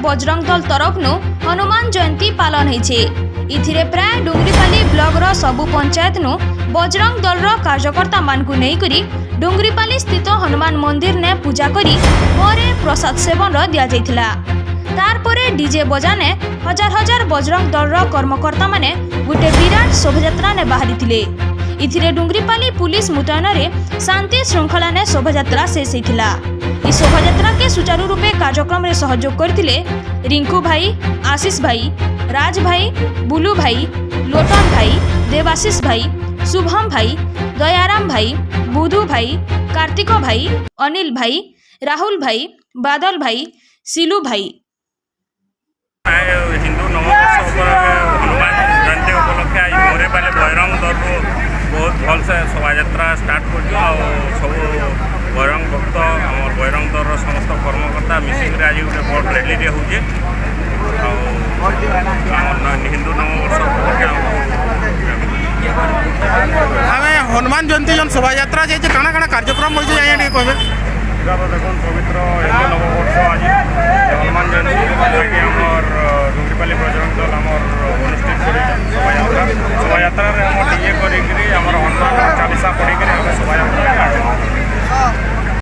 बजरंग दल तरफ हनुमान जयंती पालन होइछे। इथिरे प्राय डुंगरीपाली ब्लॉक सबु पंचायत बजरंग दल कार्यकर्ता मानकु नहीं करी डुंगरीपाली स्थित हनुमान मंदिर ने पूजा करी मोरे प्रसाद सेवन दिया जाइथिला। तार परे डीजे बजाने हजार हजार बजरंग दल कर्मकर्ता माने गुटे विराट शोभायात्रा ने बाहरी थिले। इथिरे डुंगरीपाली पुलिस मुतयन रे शांति श्रृंखला ने शोभायात्रा शेष होइथिला। इस शोभायात्रा के सुचारू रूपे कार्यक्रम में सहयोग करथिले रिंकू भाई, आशीष भाई, राज भाई, बुलू भाई, लोटन भाई, देवाशीष भाई, शुभम भाई, दयाराम भाई, बुधू भाई, कार्तिक भाई, अनिल भाई, राहुल भाई, बादल भाई, सिलू भाई। हिंदू नववर्ष हनुमान जयंती उपलक्षे आज मोरेपाली बजरंग दल बहुत भल से शोभायात्रा स्टार्ट कर सब बजरंग भक्त आम बजरंग दल समस्त कर्मकर्ता मिसिक आज गोटे बड़ रैली होचे हिंदू नववर्ष आम हनुमान जयंती जो शोभायात्रा जाइए काଣା काଣା कार्यक्रम होइछे आज्ञा कहबे। तो देखो पवित्र हिंदू नववर्ष आज हनुमान जयंती आमर डुंगरीपाली बजरंग दल आमर अनुष्ठित शोभायात्रा